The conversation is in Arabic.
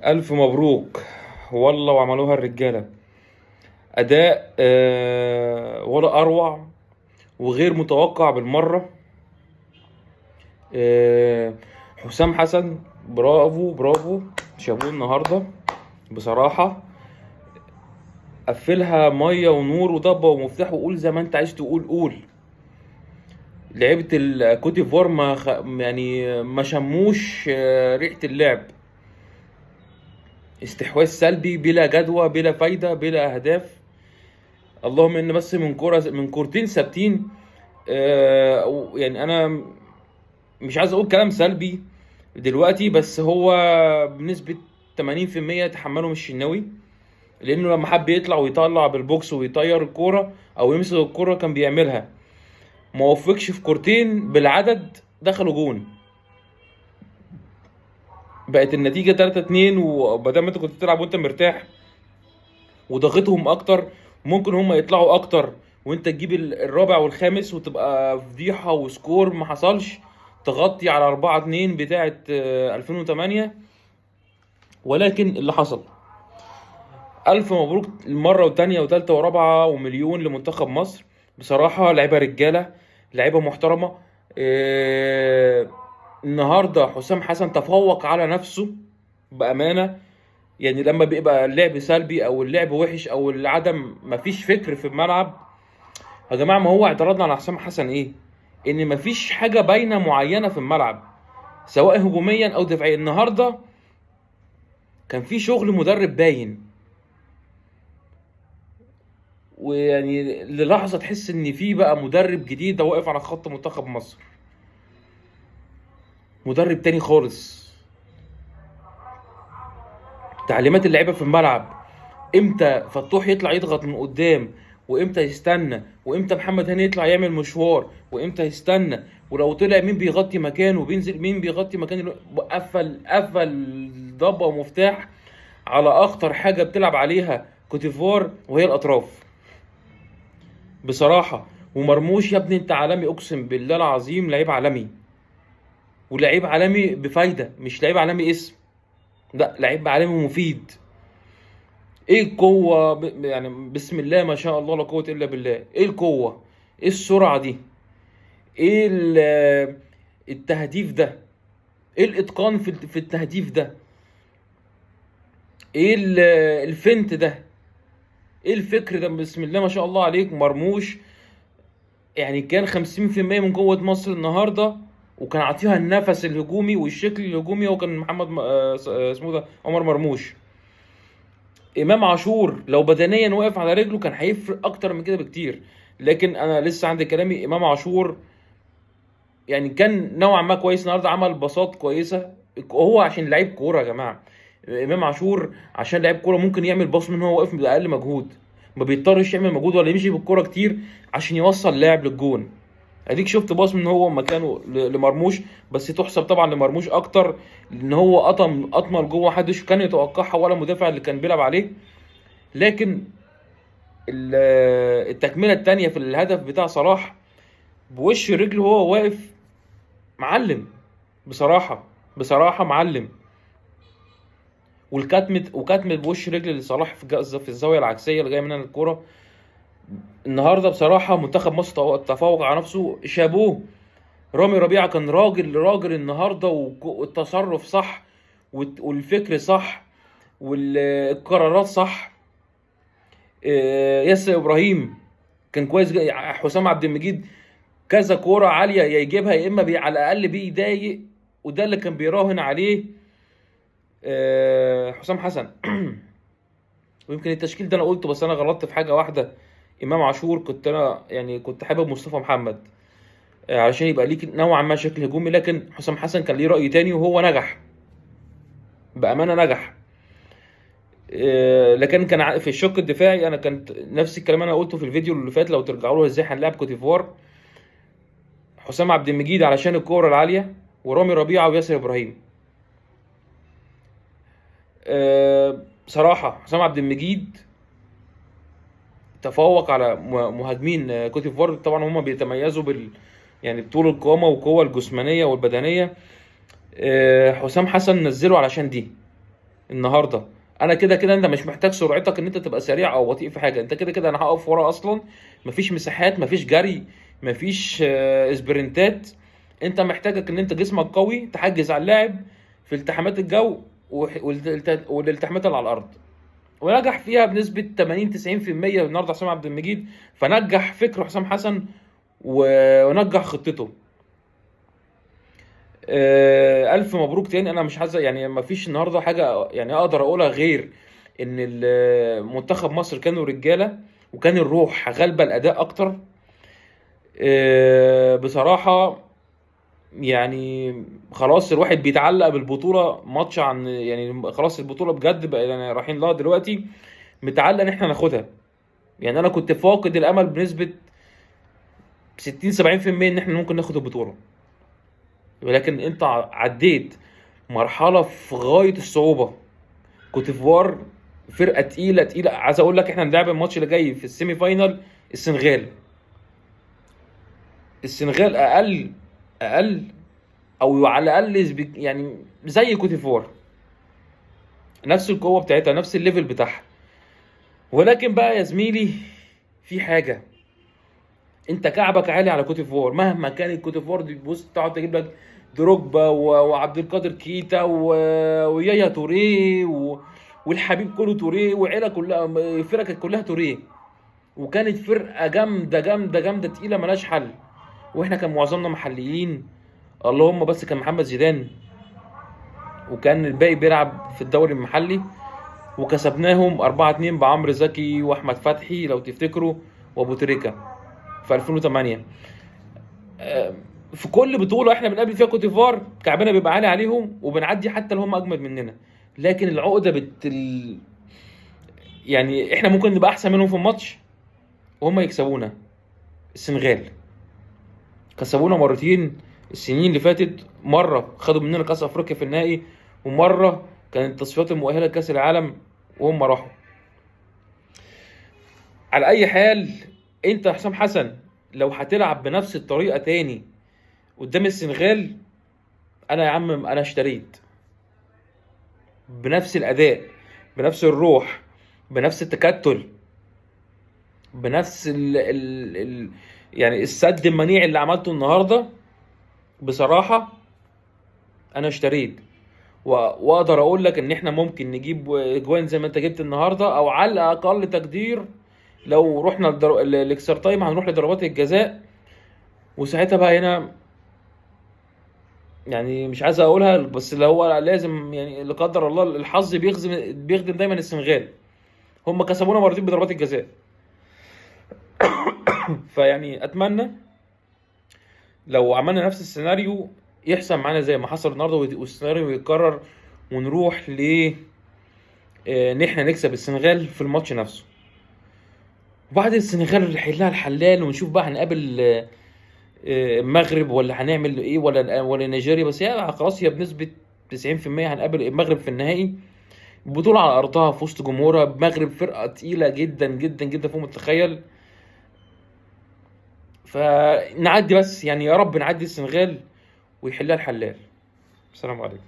ألف مبروك والله، وعملوها الرجالة. أداء ولا أروع وغير متوقع بالمرة. آه حسام حسن، برافو برافو، شابوه النهاردة بصراحة. قفلها مية ونور وضبة ومفتاح، وقول زي ما انت عايز تقول قول. لعيبة الكوت ديفوار يعني ما شموش ريحة اللعب. استحواذ سلبي بلا جدوى بلا فايدة بلا أهداف. اللهم ان بس من كرة من كورتين ثابتين. يعني انا مش عايز اقول كلام سلبي دلوقتي، بس هو بنسبة 80% تحمله من الشناوي. لانه لما حب يطلع ويطلع بالبوكس ويطير الكورة او يمسك الكورة كان بيعملها. ما وفقش في كورتين بالعدد دخلوا جون. بقت النتيجة 3-2، وبدل ما انت كنت تلعب وانت مرتاح وضغطهم اكتر، ممكن هم يطلعوا اكتر وانت تجيب الرابع والخامس وتبقى فضيحة وسكور ما حصلش. تغطي على 4-2 بتاعة 2008. ولكن اللي حصل، ألف مبروك المرة وتانية وتالتة ورابعة ومليون لمنتخب مصر. بصراحة لعيبة رجالة، لعيبة محترمة. آه، النهاردة حسام حسن تفوق على نفسه بأمانة. يعني لما بيبقى اللعب سلبي او اللعب وحش او العدم مفيش فكر في الملعب، يا جماعه ما هو اعتراضنا على حسام حسن ايه؟ ان مفيش حاجه باينه معينه في الملعب، سواء هجوميا او دفاعيا. النهارده كان في شغل مدرب باين، ويعني للحظه تحس ان في بقى مدرب جديد ده واقف على خط منتخب مصر، مدرب تاني خالص. تعليمات اللعيبه في الملعب، امتى فتوح يطلع يضغط من قدام، وامتى يستنى، وامتى محمد هاني يطلع يعمل مشوار، وامتى يستنى، ولو طلع مين بيغطي مكانه وبينزل مين بيغطي مكان. قفل ضبه ومفتاح على اخطر حاجه بتلعب عليها كوتيفوار وهي الاطراف بصراحه. ومرموش يا ابني انت عالمي، اقسم بالله العظيم لعيب عالمي، ولعيب عالمي بفايده، مش لعيب عالمي اسم، لا لعيب عالمي مفيد. ايه القوة يعني بسم الله ما شاء الله لا قوة الا بالله. ايه القوة، ايه السرعة دي، ايه التهديف ده، ايه الاتقان في التهديف ده، ايه الفنت ده، ايه الفكر ده، بسم الله ما شاء الله عليك مرموش. يعني كان 50% من قوة مصر النهاردة، وكان عاطيها النفس الهجومي والشكل الهجومي، وكان محمد اسمه ده عمر مرموش. امام عاشور لو بدنيا واقف على رجله كان هيفرق اكتر من كده بكتير. لكن انا لسه عندي كلامي، امام عاشور يعني كان نوعا ما كويس النهارده، عمل باصات كويسه. هو عشان لعيب كوره يا جماعه، امام عاشور عشان لعيب كوره ممكن يعمل باص من هو واقف باقل مجهود، ما بيضطرش يعمل مجهود ولا يمشي بالكوره كتير عشان يوصل لاعب للجون. اديك شفت باص من هو مكانه لمرموش، بس تحسب طبعا لمرموش اكتر، لان هو قطمه لجوه محدش كان يتوقعها ولا المدافع اللي كان بيلعب عليه. لكن التكمله التانيه في الهدف بتاع صلاح بوش رجله وهو واقف، معلم بصراحه، بصراحه معلم. وكتمه بوش رجل لصلاح في الزاويه العكسيه اللي جايه منها الكوره. النهارده بصراحه منتخب مصر تفوق على نفسه، شابوه. رامي ربيعه كان راجل راجل النهارده، والتصرف صح، والفكر صح، والقرارات صح. ياسر ابراهيم كان كويس حسام عبد المجيد كذا كوره عاليه يا يجيبها يا اما على الاقل بيضايق، وده اللي كان بيراهن عليه حسام حسن. ويمكن التشكيل ده انا قلته، بس انا غلطت في حاجه واحده. امام عاشور كنت انا يعني كنت حابب مصطفى محمد علشان يبقى ليك نوعا ما شكل هجومي، لكن حسام حسن كان ليه راي تاني وهو نجح، بامانه نجح. لكن كان في الشق الدفاعي انا كنت نفس الكلام انا قلته في الفيديو اللي فات، لو ترجعوا له ازاي هنلعب كوتيفوار. حسام عبد المجيد علشان الكوره العاليه، ورامي ربيعه وياسر ابراهيم. بصراحه حسام عبد المجيد تفوق على مهاجمين كوت ديفوار. طبعا هم بيتميزوا يعني بطول القامه والقوه الجسمانيه والبدنيه. حسام حسن نزله علشان دي، النهارده. انا كده كده انت مش محتاج سرعتك ان انت تبقى سريع او بطيء في حاجه، انت كده كده انا هقف ورا اصلا. مفيش مساحات، مفيش جري، مفيش سبرنتات. انت محتاجك ان انت جسمك قوي تحجز على اللاعب في التحامات الجو والالتحامات اللي على الارض. ونجح فيها بنسبه 80 90% النهارده حسام عبد المجيد. فنجح فكر حسام حسن ونجح خطته. الف مبروك تاني. انا مش عايز يعني ما فيش النهارده حاجه يعني اقدر اقولها غير ان منتخب مصر كانوا رجاله، وكان الروح غالبه الاداء اكتر. بصراحه يعني خلاص الواحد بيتعلق بالبطوله ماتش عن يعني خلاص البطوله بجد بقى يعني رايحين لها دلوقتي، متعلق ان احنا ناخدها. يعني انا كنت فاقد الامل بنسبه 60 70% ان احنا ممكن ناخد البطوله، ولكن انت عديت مرحله في غايه الصعوبه. كوت ديفوار فرقه تقيله تقيله. عايز اقول لك احنا هنلعب الماتش اللي جاي في السيمي فاينال السنغال. السنغال اقل او على الاقل يعني زي كوت ديفوار، نفس القوه بتاعتها، نفس الليفل بتاعها. ولكن بقى يا زميلي في حاجه، انت كعبك عالي على كوت ديفوار مهما كانت كوت ديفوار دي. بص تقعد تجيب لك دروجبا وعبد القادر كيتا ويايا توريه والحبيب كله توريه وعيله كلها، الفرقه كانت كلها توريه، وكانت فرقه جامده جامده جامده تقيله ملهاش حل. واحنا كان معظمنا محليين، اللهم بس كان محمد زيدان وكان الباقي بيلعب في الدوري المحلي. وكسبناهم 4-2 بعمرو زكي واحمد فتحي لو تفتكروا وابو تريكه في 2008. في كل بطوله احنا بنقابل فيها كوت ديفوار كعبنا بيبقى عالي عليهم وبنعدي حتى لو هم اجمد مننا. لكن العقده يعني احنا ممكن نبقى احسن منهم في الماتش وهم يكسبونا. السنغال كسبونا مرتين السنين اللي فاتت، مره خدوا مننا كاس افريقيا في النهائي، ومره كانت التصفيات المؤهله لكاس العالم وهم راحوا. على اي حال انت حسام حسن لو هتلعب بنفس الطريقه تاني قدام السنغال، انا يا عم انا اشتريت بنفس الاداء، بنفس الروح، بنفس التكتل، بنفس يعني السد المنيع اللي عملته النهارده. بصراحه انا اشتريت واقدر اقول لك ان احنا ممكن نجيب اجوان زي ما انت جبت النهارده، او على اقل تقدير لو رحنا الاكسترا تايم هنروح لضربات الجزاء. وساعتها بقى هنا يعني مش عايز اقولها بس اللي هو لازم يعني لا قدر الله الحظ بيخدم دايما السنغال. هم كسبونا مرتين بضربات الجزاء. فيعني اتمنى لو عملنا نفس السيناريو يحصل معانا زي ما حصل النهارده، والسيناريو يتكرر ونروح ان احنا نكسب السنغال في الماتش نفسه. وبعد السنغال نحلها الحلال ونشوف بقى هنقابل المغرب ولا هنعمل ايه ولا نيجيريا. بس هي خلاص هي بنسبه 90% هنقابل المغرب في النهائي. بطولة على أرضها في وسط جمهورها. المغرب فرقة تقيلة جدا جدا جدا فوق ما تتخيل. فنعدي بس يعني يا رب نعدي السنغال ويحلها الحلال. السلام عليكم.